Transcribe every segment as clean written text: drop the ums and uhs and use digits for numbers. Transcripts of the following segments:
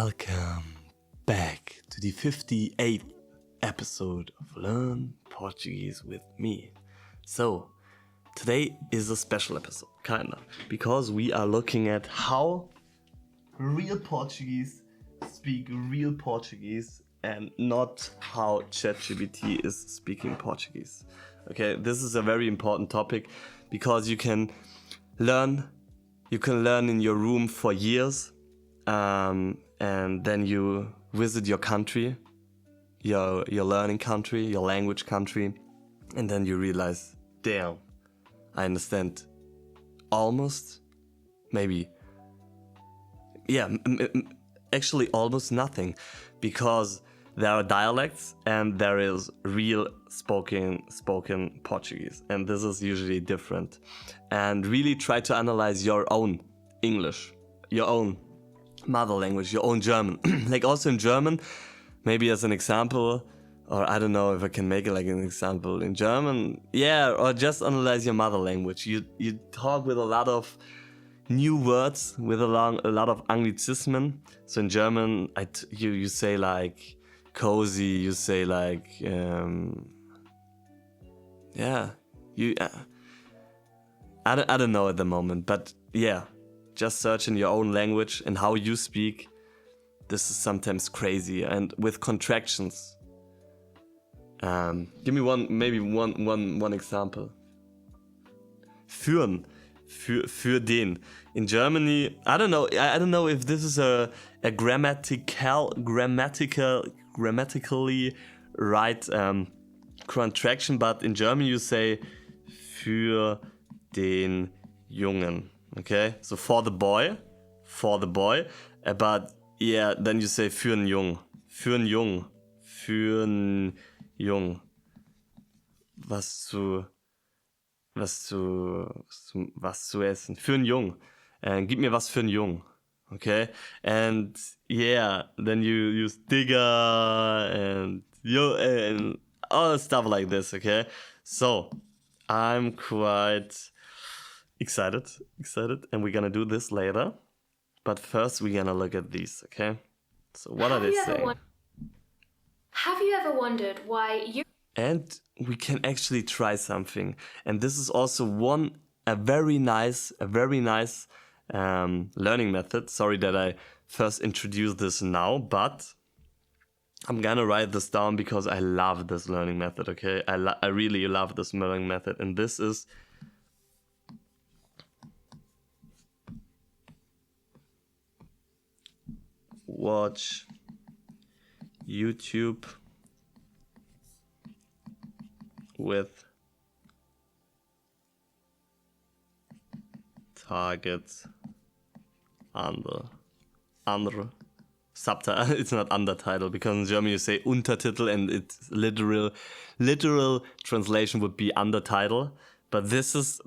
Welcome back to the 58th episode of Learn Portuguese with me. So, today is a special episode, kinda, because we are looking at how real Portuguese speak real Portuguese and not how ChatGPT is speaking Portuguese. Okay, this is a very important topic because you can learn in your room for years, and then you visit your country, your learning country, your language country, and then you realize, damn, I understand almost, maybe, actually almost nothing, because there are dialects and there is real spoken Portuguese, and this is usually different. And really try to analyze your own English, your own mother language, your own German. Like also in German, maybe as an example, or I don't know if I can make it like an example in German, or just analyze your mother language. You talk with a lot of new words, with a lot of Anglizismen. So in German, you say like cozy, you say like I don't know at the moment, but just search in your own language and how you speak. This is sometimes crazy, and with contractions. Give me one example. Führen, für den. In Germany, I don't know if this is a grammatically right contraction, but in German you say für den Jungen. Okay, so for the boy, but then you say für einen Jung, was zu essen, für einen Jung, gib mir was für einen Jung, okay, and then you use digger and all stuff like this, okay, so I'm quite excited, and we're gonna do this later. But first we're gonna look at these, okay? So what are they saying? Have you ever wondered why you... And we can actually try something. And this is also a very nice learning method. Sorry that I first introduced this now, but I'm gonna write this down because I love this learning method, okay? I really love this learning method. And this is watch YouTube with target under subtitle. It's not undertitle, because in German you say Untertitel and it's literal translation would be undertitle. But this is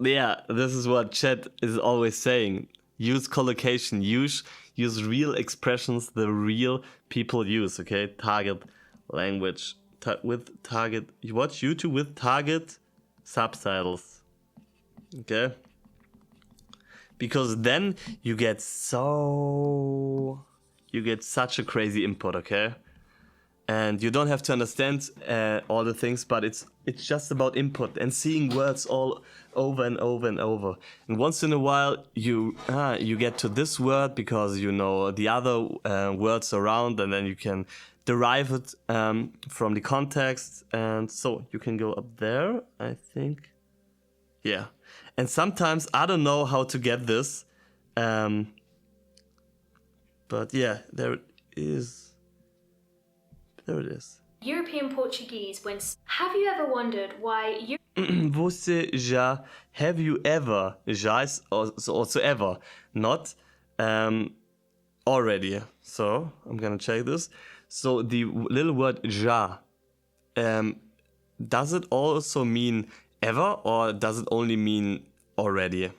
what chat is always saying. Use collocation, use real expressions the real people use, okay? Target language with target. You watch YouTube with target subtitles, okay? Because then you get such a crazy input, okay? And you don't have to understand all the things, but it's just about input and seeing words all over and over and over. And once in a while, you get to this word because you know the other words around, and then you can derive it from the context. And so you can go up there, I think. Yeah. And sometimes I don't know how to get this, but there it is. There it is. European Portuguese when... Have you ever wondered why you... Você já, have you ever, já is also ever, not already. So, I'm gonna check this. So, the little word já, does it also mean ever, or does it only mean already?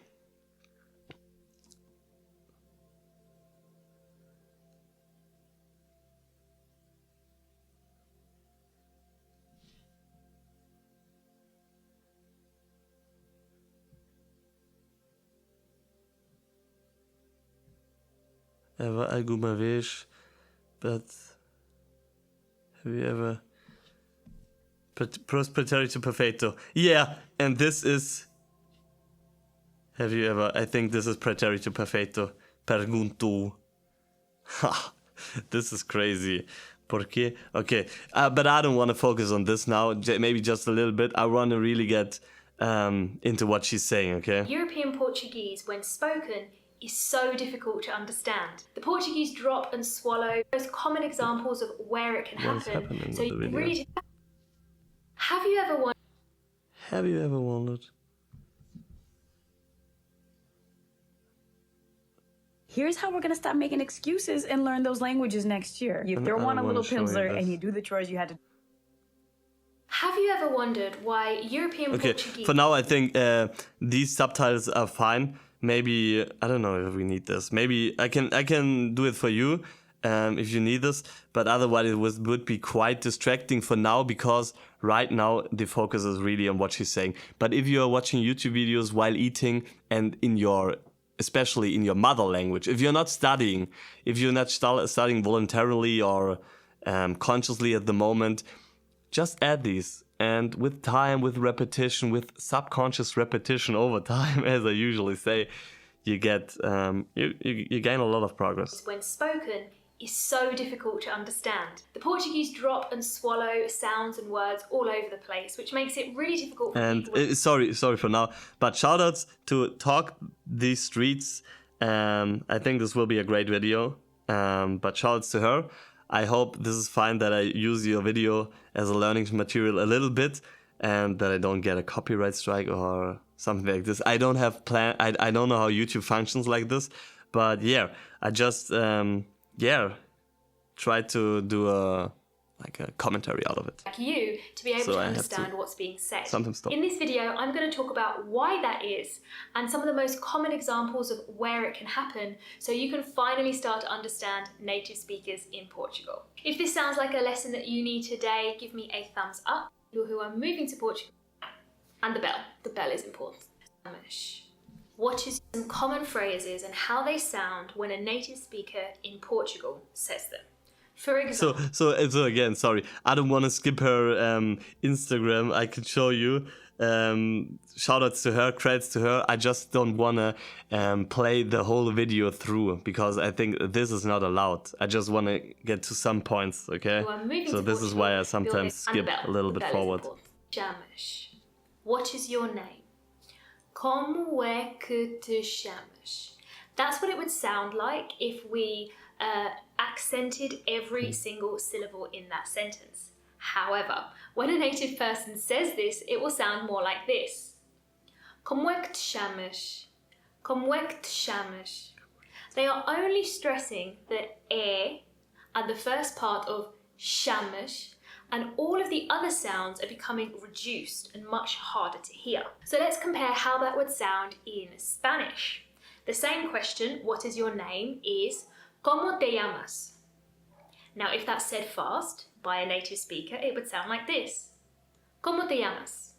Ever, alguma vez, But have you ever... Pretérito perfeito. Yeah, and this is... Have you ever... I think this is pretérito perfeito. Pergunto. Ha! This is crazy. ¿Por qué? Okay, but I don't want to focus on this now. Maybe just a little bit. I want to really get into what she's saying, okay? European Portuguese, when spoken, is so difficult to understand. The Portuguese drop and swallow, most common examples of where it can What's happen. happening So with the you video? really... Have you ever wondered? Have you ever wondered? Here's how we're gonna stop making excuses and learn those languages next year. You throw on a little Pimsler and you do the chores you had to. Have you ever wondered why European Okay, Portuguese... for now I think these subtitles are fine. Maybe, I don't know if we need this. Maybe I can do it for you if you need this. But otherwise it would be quite distracting for now, because right now the focus is really on what she's saying. But if you are watching YouTube videos while eating and especially in your mother language, if you're not studying, if you're not studying voluntarily or consciously at the moment, just add these. And with time, with repetition, with subconscious repetition over time, as I usually say, you get you gain a lot of progress. when spoken is so difficult to understand. The Portuguese drop and swallow sounds and words all over the place, which makes it really difficult for And people. sorry for now, but shoutouts to Talk These Streets. I think this will be a great video. But shoutouts to her. I hope this is fine that I use your video as a learning material a little bit, and that I don't get a copyright strike or something like this. I don't have I don't know how YouTube functions like this, but yeah, I just try to do a commentary out of it. Like you to be able So to I have understand to what's being said. sometimes stop. In this video, I'm going to talk about why that is and some of the most common examples of where it can happen, so you can finally start to understand native speakers in Portugal. If this sounds like a lesson that you need today, give me a thumbs up. People who are moving to Portugal, and the bell. The bell is important. What is some common phrases and how they sound when a native speaker in Portugal says them? For example, So again, sorry, I don't want to skip her Instagram. I can show you. Shoutouts to her, credits to her. I just don't want to play the whole video through, because I think this is not allowed. I just want to get to some points, okay? who are moving So to this is Portugal, why I feel sometimes this- and skip the bell. a little The bit bell is forward. important. Chamas. What is your name? Como é que te chamas? That's what it would sound like if we accented every single syllable in that sentence. However, when a native person says this, it will sound more like this. Como é que te chamas? Como é que te chamas? They are only stressing the e at the first part of chamas, and all of the other sounds are becoming reduced and much harder to hear. So let's compare how that would sound in Spanish. The same question, what is your name, is ¿Cómo te llamas? Now, if that's said fast by a native speaker, it would sound like this. ¿Cómo te llamas?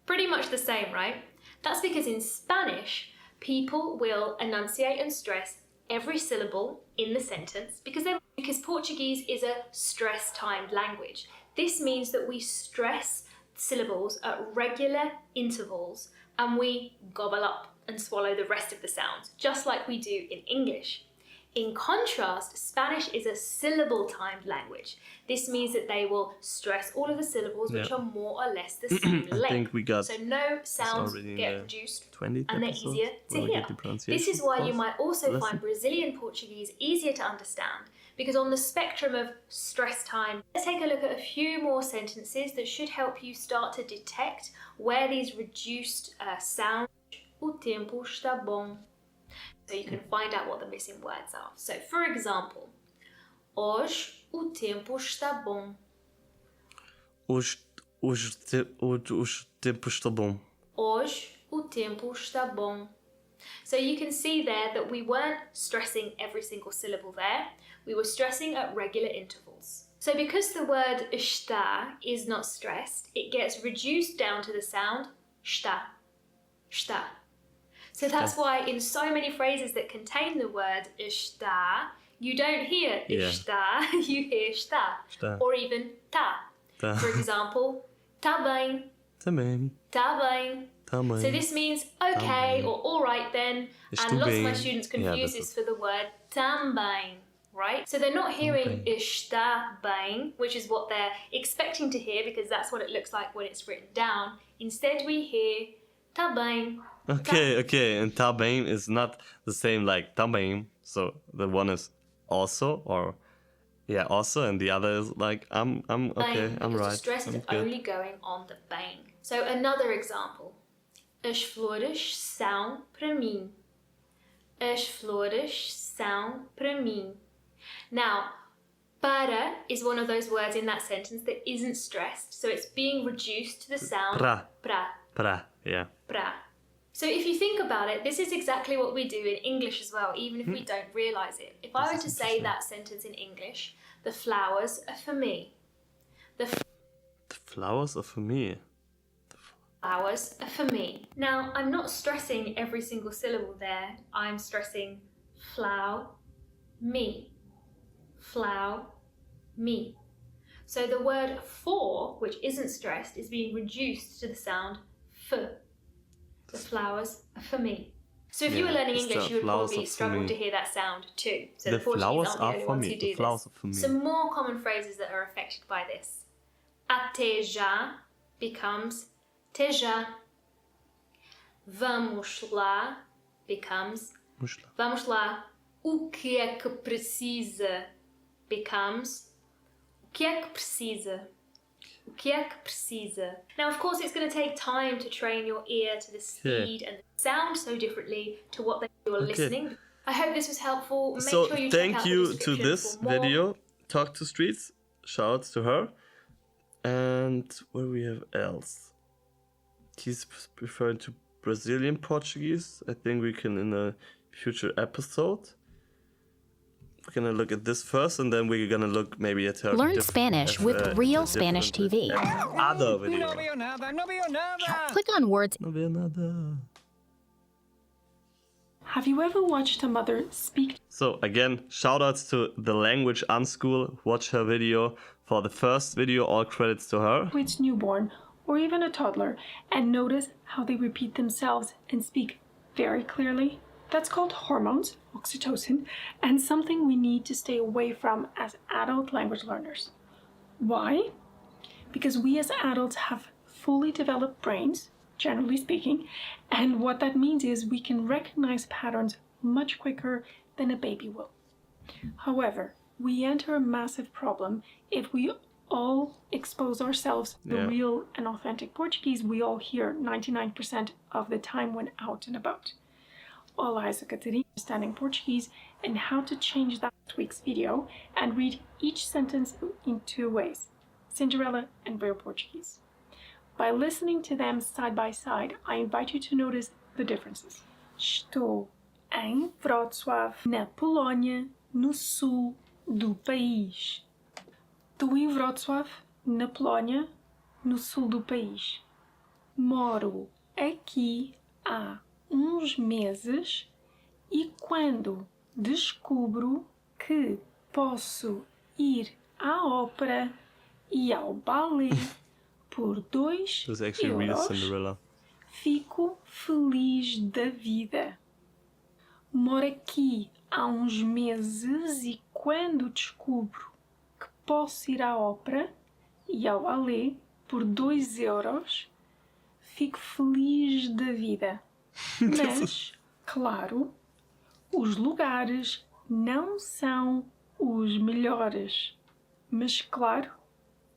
Pretty much the same, right? That's because in Spanish, people will enunciate and stress every syllable in the sentence because Portuguese is a stress-timed language. This means that we stress syllables at regular intervals and we gobble up and swallow the rest of the sounds, just like we do in English. In contrast, Spanish is a syllable-timed language. This means that they will stress all of the syllables, which are more or less the same length. I think we got so no sounds already in get the reduced 20th and they're episode easier to where we hear. get the pronunciation, This is why of you course. might also Lesson. find Brazilian Portuguese easier to understand, because on the spectrum of stress time, let's take a look at a few more sentences that should help you start to detect where these reduced sounds. O tempo está bom. So you can find out what the missing words are. So, for example, hoje o tempo está bom. Hoje tempo está bom. Hoje o tempo está bom. So you can see there that we weren't stressing every single syllable there. We were stressing at regular intervals. So because the word está is not stressed, it gets reduced down to the sound está, está. So that's why in so many phrases that contain the word está, you don't hear Yeah. está, you hear está. Está. Or even tá. Tá. For example, tá bem, Também. tá bem. Também. So this means okay Também. or all right then. Estou And lots of my bem. students Yeah, confuse that's this for the word também, right? So they're not hearing bem. está bem, which is what they're expecting to hear because that's what it looks like when it's written down. Instead we hear tá bem. Okay. And tá bem is not the same like também. So the one is also or yeah, also, and the other is like I'm okay, Bem, I'm because right. the stress is I'm good. only going on the bem. So another example. As flores são para mim. As flores são para mim. Now, para is one of those words in that sentence that isn't stressed, so it's being reduced to the sound Pra. pra. Yeah. Pra. So if you think about it, this is exactly what we do in English as well, even if we don't realise it. If I were to say that sentence in English, the flowers are for me. The The flowers are for me. flowers are for me. Now, I'm not stressing every single syllable there. I'm stressing flow, me. Flow, me. So the word for, which isn't stressed, is being reduced to the sound f. The flowers are for me. So if you were Yeah, learning it's English, the you would flowers probably are for struggle me. to hear that sound too. So The the Portuguese flowers aren't the are only for ones me. who The do flowers this. are for me. Some more common phrases that are affected by this. Até já becomes te já. Vamos lá becomes vamos lá. O que é que precisa becomes o que é que precisa. O que é que precisa. Now, of course, it's going to take time to train your ear to the speed and sound so differently to what you're listening. I hope this was helpful. Make So sure you check thank out the you to description this for more. video. Talk to Streets. Shouts to her. And what do we have else? He's referring to Brazilian Portuguese. I think we can in a future episode. We're gonna look at this first, and then we're gonna look maybe at her. Learn Spanish with real Spanish TV. Other video. No veo nada, no veo nada. Click on words No veo nada. Have you ever watched a mother speak So again, shoutouts to the Language Unschool. Watch her video for the first video. All credits to her. to its newborn or even a toddler and notice how they repeat themselves and speak very clearly? That's called hormones, oxytocin, and something we need to stay away from as adult language learners. Why? Because we as adults have fully developed brains, generally speaking, and what that means is we can recognize patterns much quicker than a baby will. However, we enter a massive problem if we all expose ourselves to the real and authentic Portuguese we all hear 99% of the time when out and about. Olá, eu sou Catarina, understanding Portuguese, and how to change that week's video and read each sentence in two ways, Cinderella and real Portuguese. By listening to them side by side, I invite you to notice the differences. Estou em Wrocław, na Polónia, no sul do país. Estou em Wrocław, na Polónia, no sul do país. Moro aqui há uns meses e quando descubro que posso ir à ópera e ao balé por 2 This is actually real euros, Cinderella. fico feliz da vida. Moro aqui há uns meses e quando descubro que posso ir à ópera e ao balé por 2 euros, fico feliz da vida. Mas, claro, os lugares não são os melhores. Mas, claro,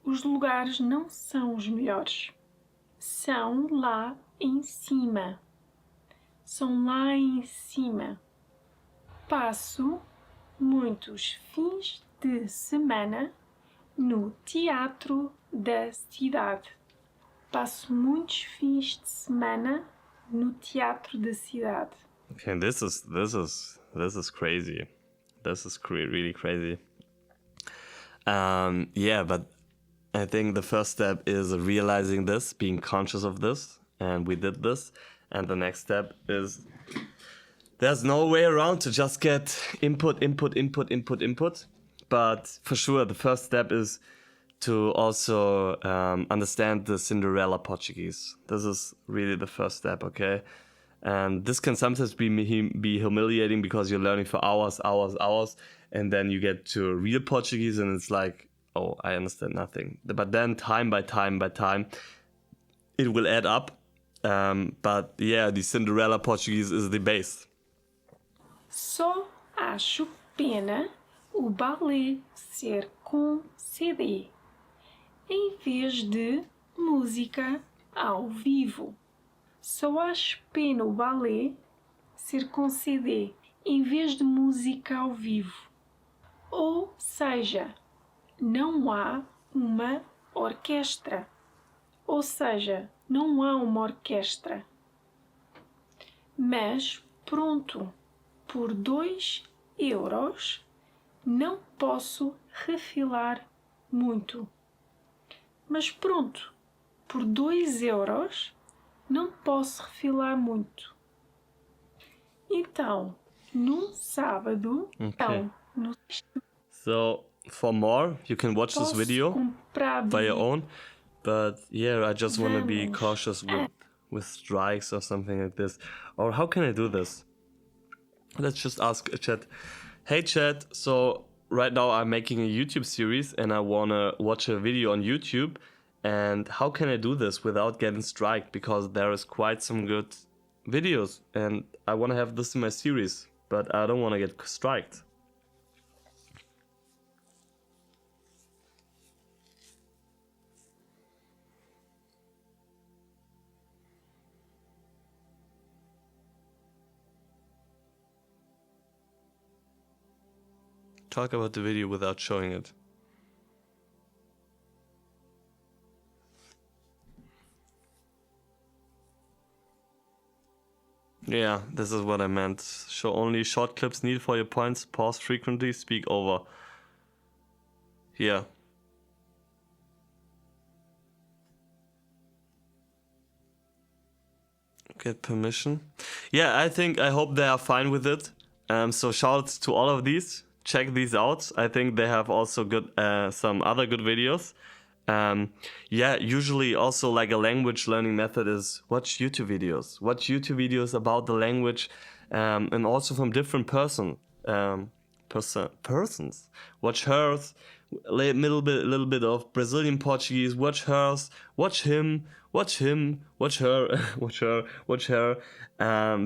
os lugares não são os melhores. São lá em cima. São lá em cima. Passo muitos fins de semana no teatro da cidade. Passo muitos fins de semana no teatro da cidade. Okay, this is crazy. This is really crazy. Yeah, but I think the first step is realizing this, being conscious of this, and we did this. And the next step is there's no way around to just get input. But for sure, the first step is to also understand the Cinderella Portuguese. This is really the first step, okay? And this can sometimes be humiliating because you're learning for hours, and then you get to real Portuguese and it's like, oh, I understand nothing. But then time by time, it will add up. But yeah, the Cinderella Portuguese is the base. Só acho pena o balé ser com CD, em vez de música ao vivo. Só acho pena o balé ser com CD, em vez de música ao vivo. Ou seja, não há uma orquestra. Ou seja, não há uma orquestra. Mas, pronto, por 2 euros não posso refilar muito. Mas pronto, por 2 euros não posso refilar muito. Então, no sábado, So, for more, you can watch this video by your own. But yeah, I just want to be cautious with strikes or something like this. Or how can I do this? Let's just ask chat. Hey chat, so right now I'm making a YouTube series and I want to watch a video on YouTube. And how can I do this without getting striked? Because there is quite some good videos and I want to have this in my series, but I don't want to get striked. Talk about the video without showing it. Yeah, this is what I meant. Show only short clips needed for your points. Pause frequently. Speak over. Here. Get permission. Yeah, I hope they are fine with it. So shout to all of these. Check these out. I think they have also good some other good videos. Yeah, usually also like a language learning method is watch YouTube videos. Watch YouTube videos about the language and also from different persons. Watch hers, a little bit of Brazilian Portuguese. Watch hers, watch him, watch her, watch her.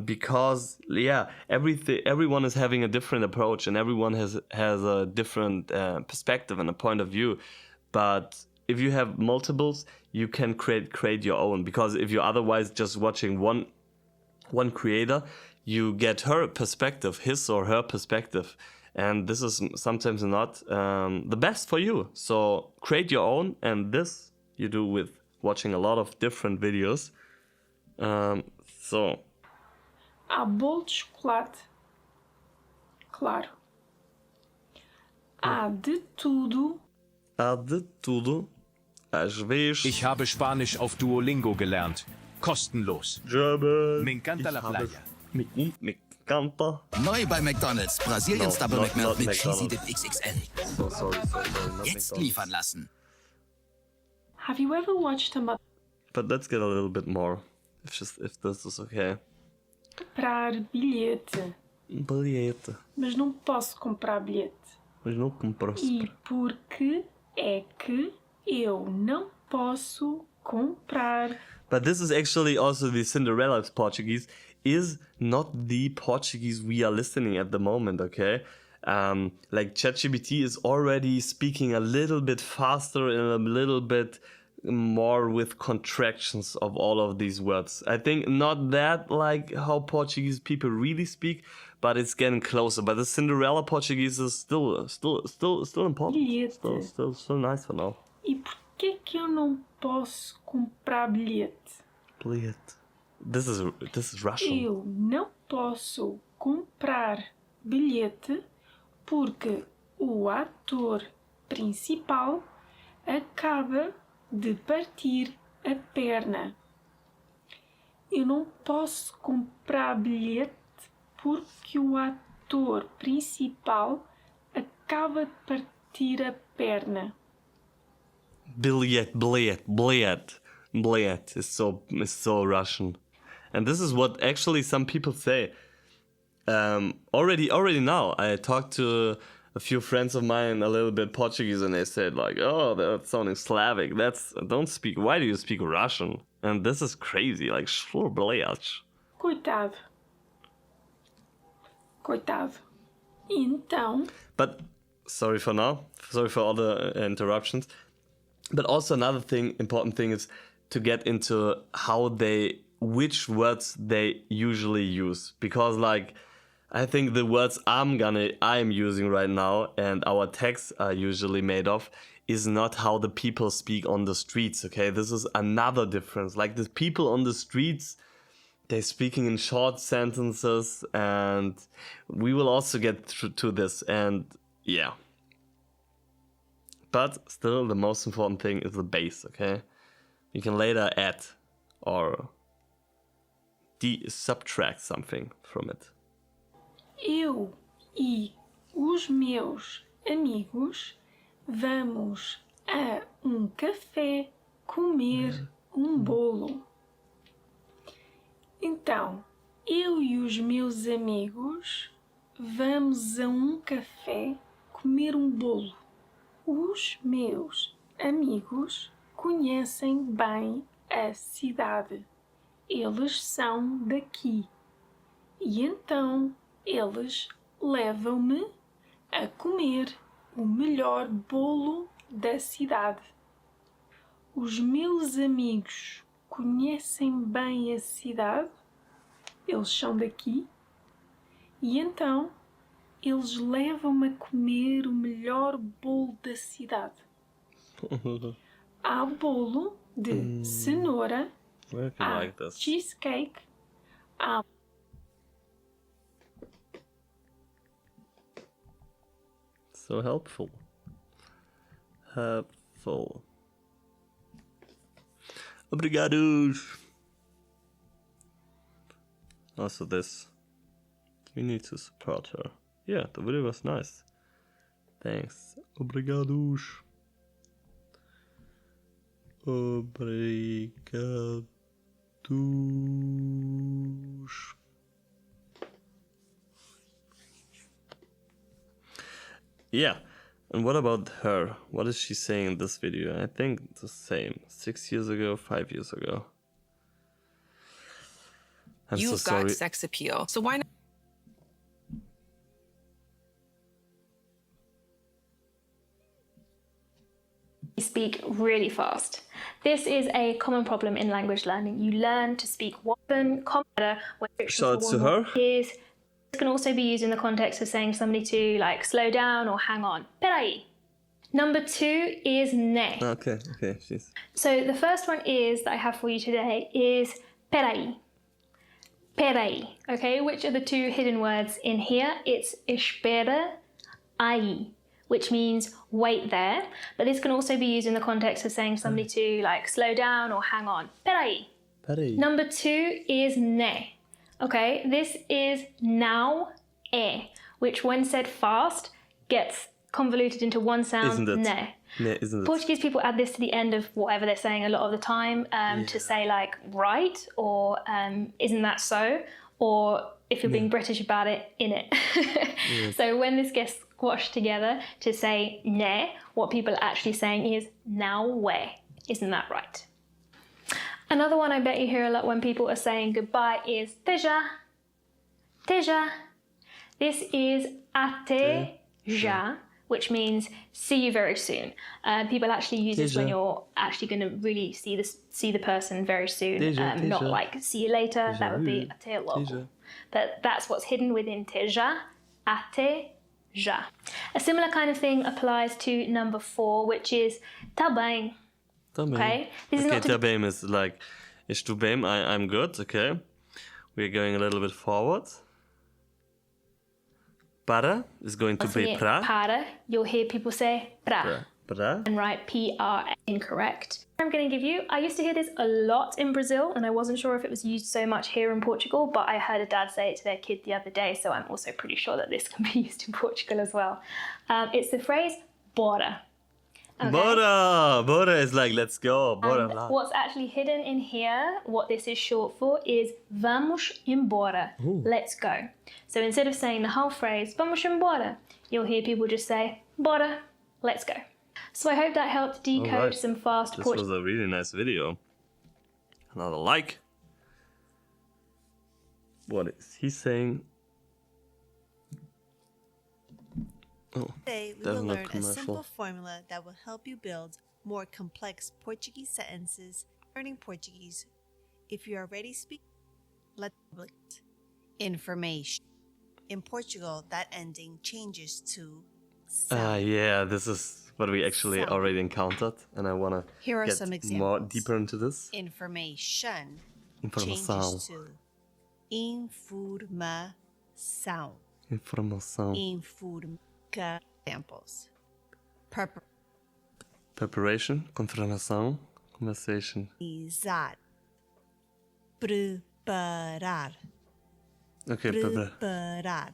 Because yeah, everyone is having a different approach and everyone has a different perspective and a point of view. But if you have multiples, you can create your own. Because if you're otherwise just watching one creator, you get her perspective, his or her perspective. And this is sometimes not the best for you. So create your own, and this you do with watching a lot of different videos. So. Há bolo de chocolate. Claro. Há de tudo. Há de tudo. Às vezes. Ich habe Spanisch auf Duolingo gelernt. Kostenlos. German. Me encanta la playa. Me encanta. Neu bei McDonald's. Brasiliens Double not McMelt mit McDonald's. Cheesy Dip XXL. So sorry. Not Jetzt McDonald's. liefern lassen. Have you ever watched a mother But let's get a little bit more. If this is okay. comprar bilhete? Bilhete. Mas não posso comprar bilhete. Mas não compraste. E por que é que eu não posso comprar? But this is actually also the Cinderella's Portuguese is not the Portuguese we are listening at the moment, okay? Like ChatGPT is already speaking a little bit faster and a little bit more with contractions of all of these words. I think not that like how Portuguese people really speak, but it's getting closer. But the Cinderella Portuguese is still important. Bilhete. Still nice for now. E por que eu não posso comprar bilhete? Bilhete. This is Russian. Eu não posso comprar bilhete porque o ator principal acaba de partir a perna. Eu não posso comprar bilhete porque o ator principal acaba de partir a perna. Billet. Is so Russian. And this is what actually some people say. Already now, I talked to a few friends of mine a little bit Portuguese, and they said like, "Oh, that's sounding Slavic. Why do you speak Russian?" And this is crazy. Like, sure, blech. Coitado. Então, But sorry for now. Sorry for all the interruptions. But also another important thing is to get into which words they usually use, because like I think the words I'm using right now and our texts are usually made of is not how the people speak on the streets. Okay, this is another difference. Like the people on the streets, they're speaking in short sentences, and we will also get to this. And yeah, but still the most important thing is the base. Okay, you can later add or subtract something from it. eu e os meus amigos vamos a café comer bolo. Então, eu e os meus amigos vamos a café comer bolo. Os meus amigos conhecem bem a cidade. Eles são daqui. E então eles levam-me a comer o melhor bolo da cidade. Os meus amigos conhecem bem a cidade. Eles são daqui. E então eles levam-me a comer o melhor bolo da cidade. Há bolo de cenoura, há like this. cheesecake, há So helpful. Obrigados. Also this. We need to support her. Yeah, the video was nice. Thanks. Obrigados. Obrigados. Yeah, and what about her? What is she saying in this video? I think the same. 6 years ago, 5 years ago. I'm You've so sorry. got sex appeal, so why not? Speak really fast. This is a common problem in language learning. You learn to speak often, better when So it's to her? This can also be used in the context of saying somebody to like slow down or hang on. Peraí. Number 2 is ne. Okay, she's... So the first one is that I have for you today is peraí. Peraí. Okay, which are the 2 hidden words in here? It's espera aí, which means wait there, but this can also be used in the context of saying somebody to like slow down or hang on. Peraí. Peraí. Number 2 is ne. Okay, this is now which when said fast gets convoluted into one sound. Isn't it? Ne. Ne, isn't it? Portuguese people add this to the end of whatever they're saying a lot of the time to say like right or isn't that so, or if you're being British about it, in it. Yes. So when this gets squashed together to say ne, what people are actually saying is now where. Isn't that right? Another one I bet you hear a lot when people are saying goodbye is teja. Teja. This is até já, which means see you very soon. People actually use this when you're actually going to really see the person very soon, not like see you later. That would be até logo. But that's what's hidden within teja, até já. A similar kind of thing applies to number 4, which is tá bem. Okay, this is not tá bem is like estou bem, I'm good. Okay, we're going a little bit forward. Para is going to be pra. Para, you'll hear people say pra. Pra. And write P-R, incorrect. I'm going to give you, I used to hear this a lot in Brazil and I wasn't sure if it was used so much here in Portugal, but I heard a dad say it to their kid the other day, so I'm also pretty sure that this can be used in Portugal as well. It's the phrase bora. Okay. Bora is like let's go. Bora. What's actually hidden in here, what this is short for, is vamos embora. Ooh. Let's go. So instead of saying the whole phrase vamos embora, you'll hear people just say bora, let's go. So I hope that helped decode some fast Portuguese. This was a really nice video. Another like. What is he saying? Oh, today we will learn a simple formula that will help you build more complex Portuguese sentences learning Portuguese. If you are ready to speak, let's public it. Information. In Portugal, that ending changes to sound. Yeah, this is what we actually already encountered, and I want to get more deeper into this. Information changes to informação. Informação. Examples. Preparation, confirmação, conversation. Exato. Preparar. Okay, preparar.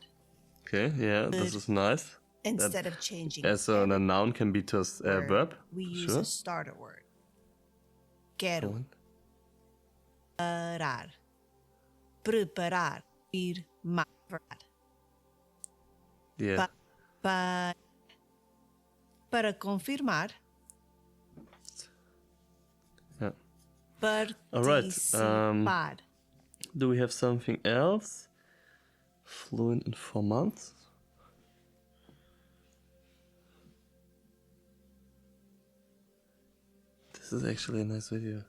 Okay, yeah, this is nice. Instead of changing so a noun can be to a verb. We use a starter word. Quero. Preparar. Preparar. Ir mais. Yeah. Para confirmar. Yeah. Participar. Do we have something else? Fluent informant. This is actually a nice video.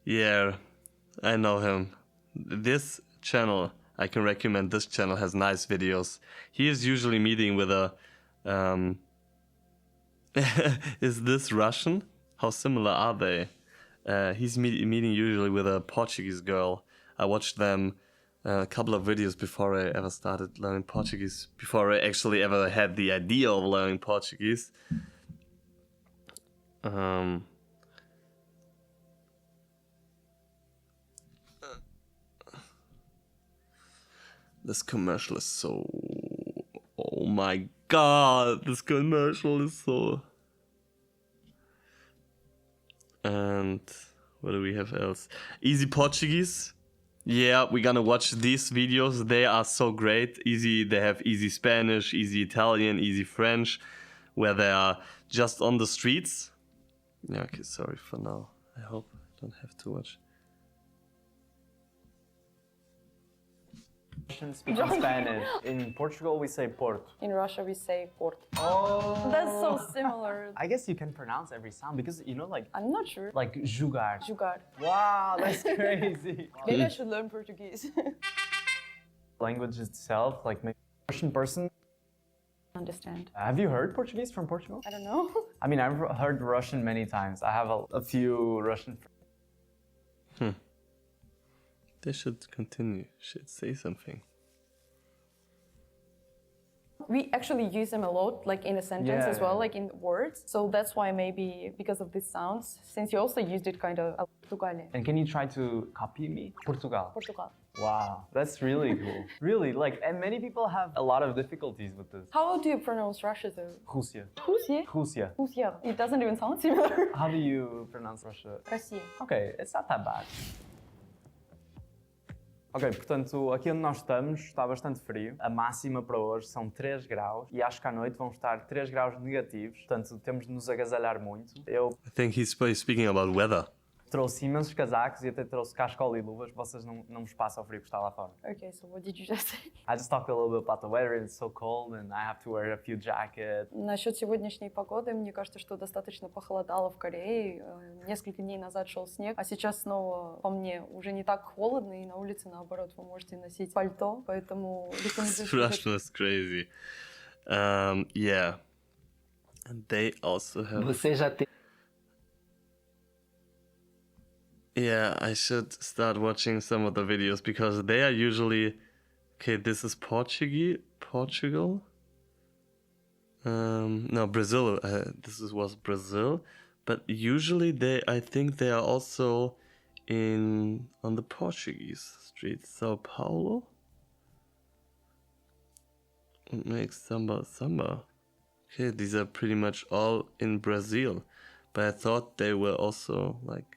Yeah, I know him. This channel, I can recommend this channel, has nice videos. He is usually meeting with a... is this Russian? How similar are they? He's meeting usually with a Portuguese girl. I watched them a couple of videos before I ever started learning Portuguese, before I actually ever had the idea of learning Portuguese. This commercial is so... Oh my god, this commercial is so... And what do we have else? Easy Portuguese. Yeah, we're gonna watch these videos. They are so great. Easy. They have easy Spanish, easy Italian, easy French, where they are just on the streets. Yeah, okay, sorry for now. I hope I don't have too much. Speaking Spanish. In Portugal, we say Porto. In Russia, we say Porto. Oh! That's so similar. I guess you can pronounce every sound because, you know, like... I'm not sure. Like jogar. Jogar. Wow, that's crazy. Maybe I should learn Portuguese. Language itself, like maybe a Russian person. Understand. Have you heard Portuguese from Portugal? I don't know. I mean, I've heard Russian many times. I have a few Russian friends. They should continue. Should say something. We actually use them a lot, like in a sentence as well, like in words. So that's why maybe because of these sounds, since you also used it kind of Portugal. And can you try to copy me? Portugal. Portugal. Wow, that's really cool. Really, like, and many people have a lot of difficulties with this. How do you pronounce Russia though? Russia. Russia? Russia. Russia. It doesn't even sound similar. How do you pronounce Russia? Россия. Okay, it's not that bad. Ok, portanto, aqui onde nós estamos está bastante frio. A máxima para hoje são 3 graus e acho que à noite vão estar 3 graus negativos. Portanto, temos de nos agasalhar muito. Eu I think he's speaking about weather. trouxe imensos casacos e até trouxe cascola e luvas. Vocês não vos passam o frio que está lá fora. Okay, so what did you just say? I just talked a little bit about the weather. It's so cold and I have to wear a few jackets. Насчет сегодняшней погоды, мне кажется, что достаточно похолодало в Корее. Несколько дней назад шел снег, а сейчас снова по мне уже не так холодно, и на улице, наоборот, вы можете носить пальто, поэтому рекомендую. Russian is crazy. Yeah. And they also have... Você já tem... Yeah, I should start watching some of the videos because they are usually... Okay, this is Portuguese. Portugal. No, Brazil. Was Brazil, but usually I think they are also on the Portuguese street. Sao Paulo. What makes samba? Okay, these are pretty much all in Brazil, but I thought they were also like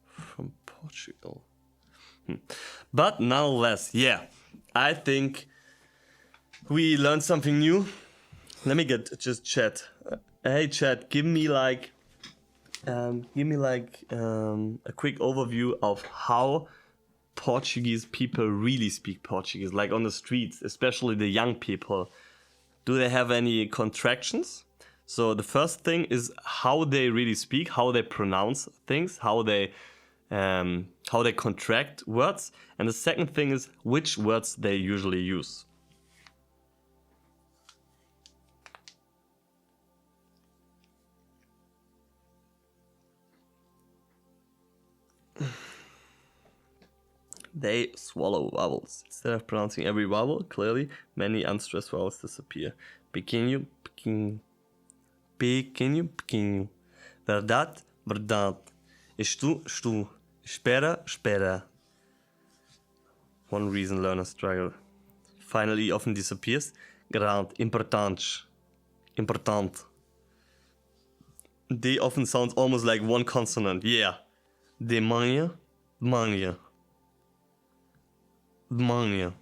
from Portugal. But nonetheless, yeah, I think we learned something new. Let me just chat. Hey chat, give me a quick overview of how Portuguese people really speak Portuguese, like on the streets, especially the young people. Do they have any contractions? So the first thing is how they really speak, how they pronounce things, how they contract words, and the second thing is which words they usually use. They swallow vowels. Instead of pronouncing every vowel clearly, many unstressed vowels disappear. Pequeno, pequeno. Pequeno, pequeno. Verdade, verdade. Estou, estou. Espera, espera. One reason learners struggle. Finally often disappears. Grande, importante. Important. They often sound almost like one consonant. Yeah. De manhã, manhã. Manhã.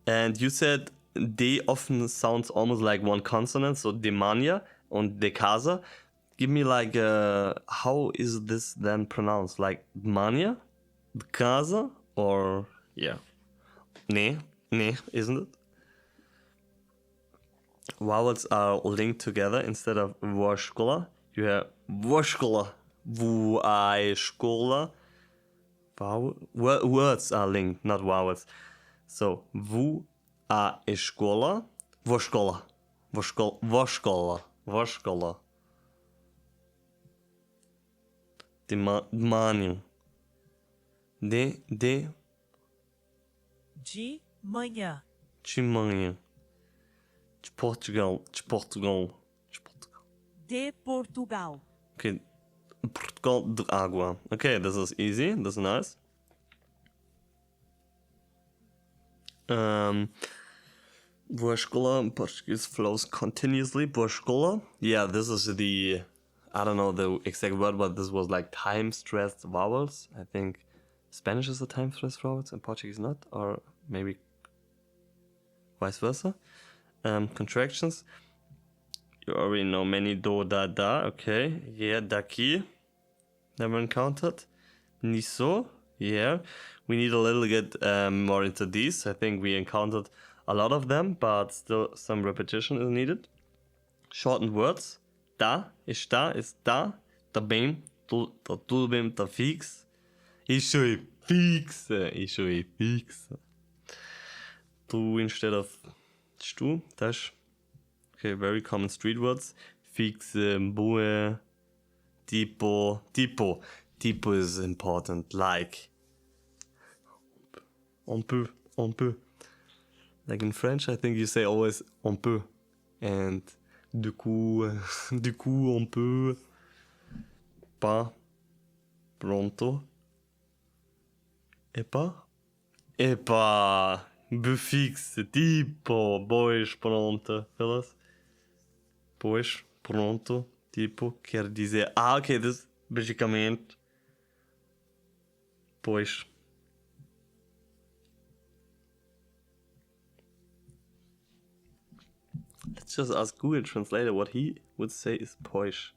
And you said de often sounds almost like one consonant, so de manhã and de casa. Give me like how is this then pronounced? Like manhã, de casa, or yeah, ne, isn't it? Vowels are linked together instead of voskula. You have voskula, vuaeskula. Words are linked, not vowels. So, vu a escola, voskola, voskola. De manhã. De manhã. De manhã. De Portugal. De Portugal. Okay. Portugal de água. Okay, this is easy. This is nice. Boa escola in Portuguese flows continuously. Boa escola. Yeah, this is I don't know the exact word, but this was like time-stressed vowels. I think Spanish is the time-stressed vowels and Portuguese not, or maybe vice versa. Contractions. You already know many do, da. Okay. Yeah, daqui. Never encountered. Niso. Yeah. We need a little get more into these. I think we encountered a lot of them, but still some repetition is needed. Shortened words. Da, está, está. Da bem, tudo bem, tá fix. Isso é fix. Tu instead of stu, das. Okay, very common street words. Fix, boe, tipo. Tipo is important, like. On peut. Like in French, I think you say always on peut. And du coup, on peut. Pas. Pronto. Epa. Befix. Tipo. Pois. Pronto. Fellas. Pois. Pronto. Tipo. Quer dizer. Ok. This basicamente. Pois. Let's just ask Google Translator what he would say is pois.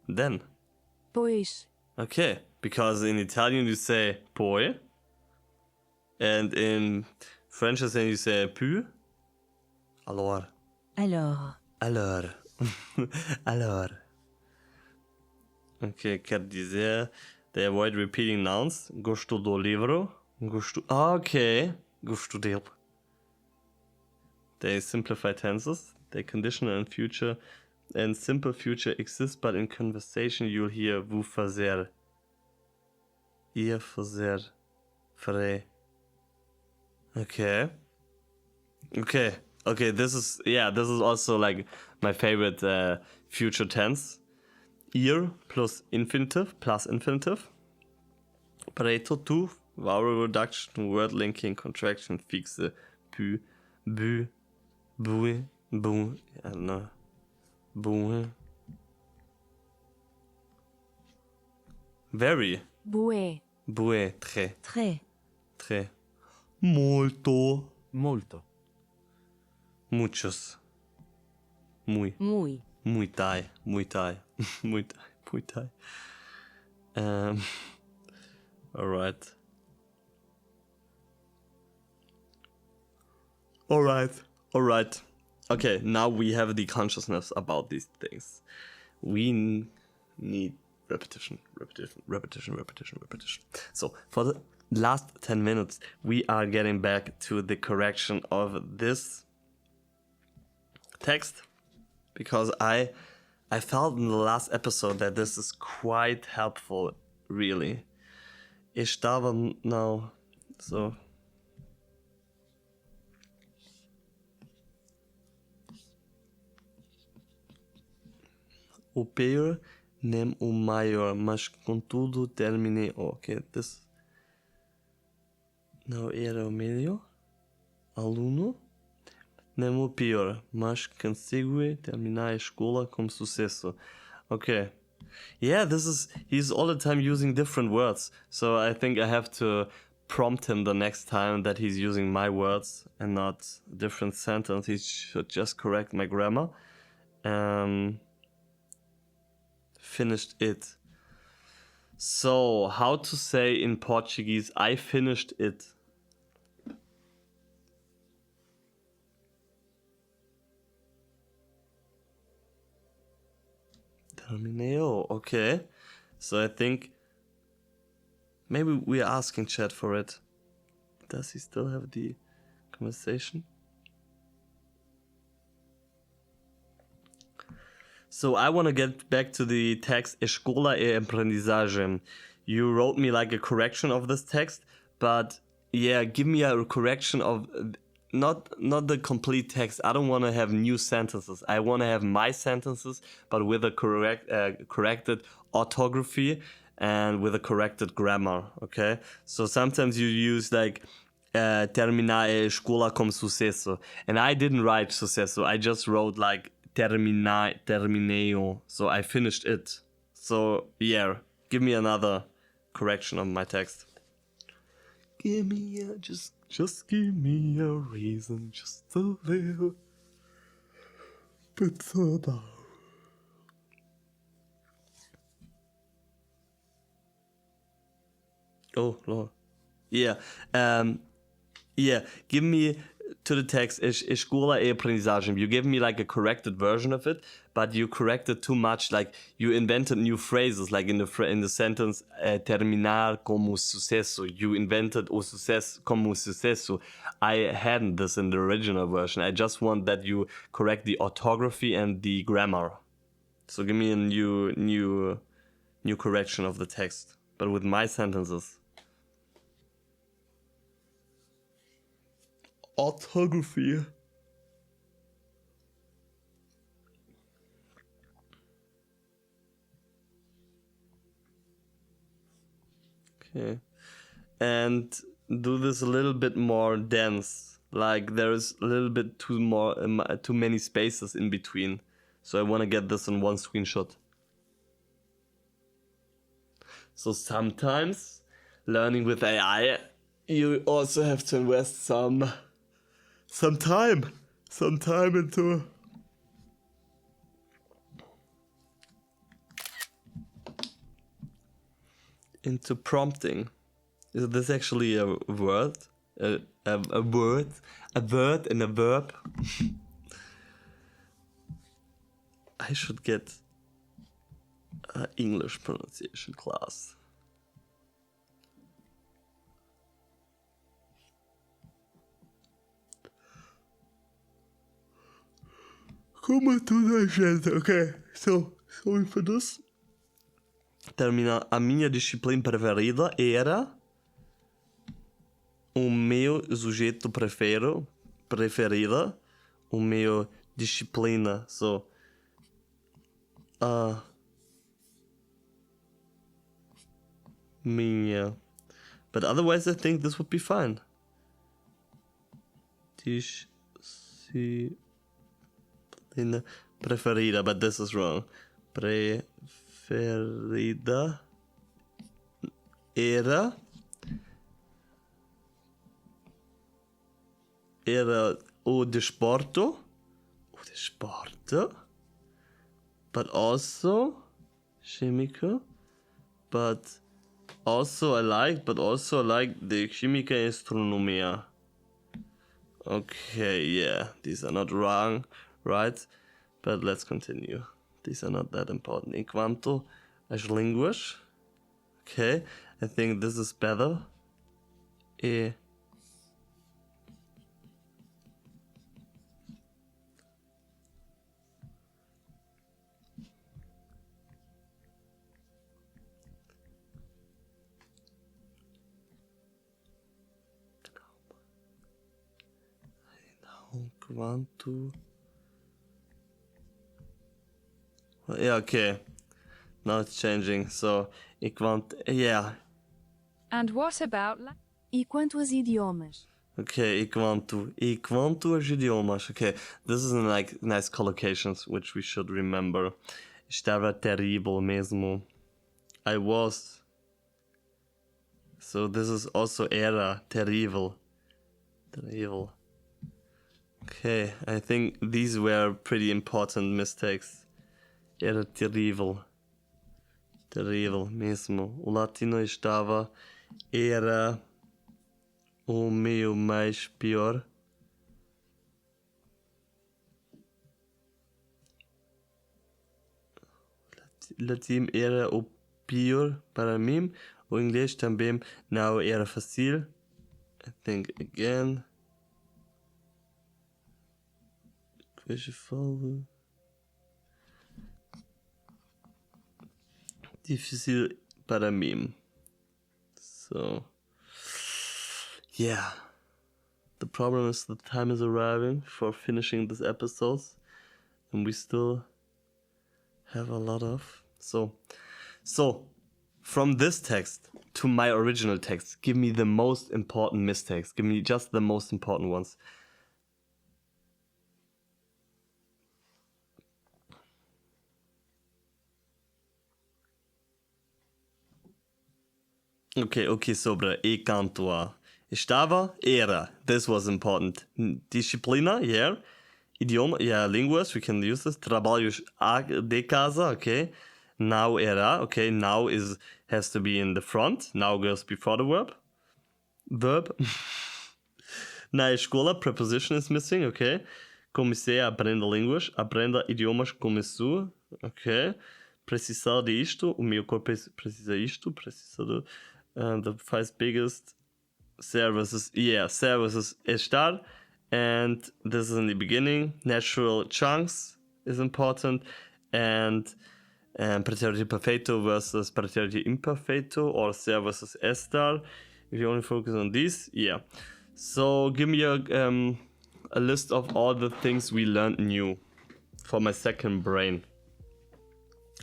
Then. Pois. Okay, because in Italian you say poi, and in French you say pu. Alors. Okay, quer dizer, they avoid repeating nouns. Gosto do livro. Okay, gosto dele. They simplify tenses. They conditional and future and simple future exist, but in conversation you'll hear vous fazer, ihr fazer, farei. Okay. This is also like my favorite future tense. Ir plus infinitive. Pareto 2. Vowel reduction, word linking, contraction, fixe, bu, bu, bui, bu, no, bu. Very. Bue. Bue, tre. Tre. Molto. Molto. Muchos. Muy. Muy. Muay Thai. Alright. Okay, now we have the consciousness about these things. We need repetition. So, for the last 10 minutes, we are getting back to the correction of this text. Because I felt in the last episode that this is quite helpful, really. Estava now, so... O pior nem o maior, mas contudo terminei... Okay, this... Não era o melhor aluno, nem o pior, mas consegui terminar a escola com sucesso. Okay. Yeah, he's all the time using different words. So I think I have to prompt him the next time that he's using my words and not a different sentence. He should just correct my grammar. Finished it. So, how to say in Portuguese, I finished it? Termineo, okay. So I think maybe we're asking chat for it. Does he still have the conversation? So I want to get back to the text Escola e Aprendizagem. You wrote me like a correction of this text, but yeah, give me a correction of not the complete text. I don't want to have new sentences. I want to have my sentences, but with a corrected orthography and with a corrected grammar. Okay, so sometimes you use like terminar a escola com sucesso, and I didn't write sucesso. I just wrote like termineo. So I finished it. So yeah, give me another correction of my text. Give me a just give me a reason just to live. But so down. Oh Lord. Yeah. Yeah. Give me to the text Escola e Aprendizagem. You gave me like a corrected version of it, but you corrected too much. Like you invented new phrases, like in the sentence terminar como sucesso. You invented o sucesso como sucesso. I hadn't this in the original version. I just want that you correct the orthography and the grammar. So give me a new correction of the text, but with my sentences. Orthography. Okay. And do this a little bit more dense. Like there's a little bit too many spaces in between. So I want to get this in one screenshot. So sometimes learning with AI, you also have to invest some time into prompting. Is this actually a word? A word and a verb? I should get an English pronunciation class. Como toda a gente, okay. So, sorry for this. A minha disciplina preferida era o meu sujeito preferida, o meu disciplina. So, minha. But otherwise, I think this would be fine. Disciplina preferida, but this is wrong. Preferida era o desporto, but also química, but also I like the química e astronomia. Okay, yeah, these are not wrong, right? But let's continue. These are not that important. Enquanto as línguas, okay, I think this is better. Enquanto. Yeah, okay. Now it's changing. So, enquanto. Yeah. And what about E quanto aos idiomas? Okay, enquanto aos idiomas. Okay, this is like nice collocations which we should remember. Estava terrível mesmo. I was. So this is also era terrível. Terrível. Okay, I think these were pretty important mistakes. Era terrível. Terrível mesmo. O latino estava. Era o meu mais pior. Latim era o pior para mim. O inglês também não era fácil. I think again. Veja falo. Difícil para mim. So, yeah. The problem is the time is arriving for finishing this episode, and we still have a lot of. So, from this text to my original text, give me the most important mistakes. Give me just the most important ones. Okay, sobre e canto a. Estava, era. This was important. Disciplina, yeah. Idioma, yeah, línguas, we can use this. Trabalhos de casa, okay. Now era, okay. Now has to be in the front. Now goes before the verb. Na escola, preposition is missing, okay. Comecei a aprender línguas. Aprenda idiomas começou, okay. Precisar de isto. O meu corpo precisa isto. Precisa de... the 5 biggest services, services estar, and this is in the beginning. Natural chunks is important, and pretérito perfeito versus pretérito imperfeito, or ser versus estar. If you only focus on these, yeah. So give me a list of all the things we learned new for my second brain,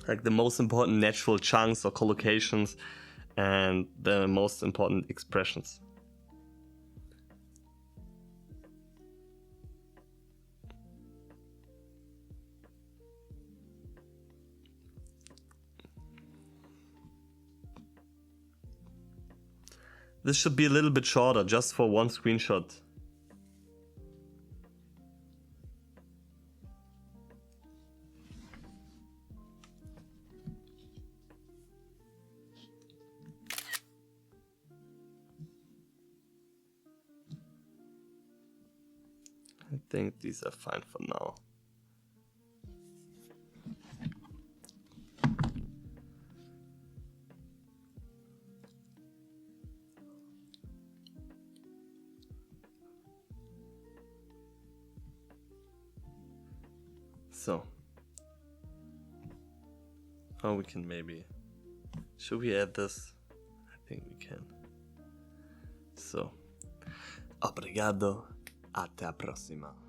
like the most important natural chunks or collocations and the most important expressions. This should be a little bit shorter, just for one screenshot. I think these are fine for now. So, we can maybe... Should we add this? I think we can. So, Obrigado. Até a próxima.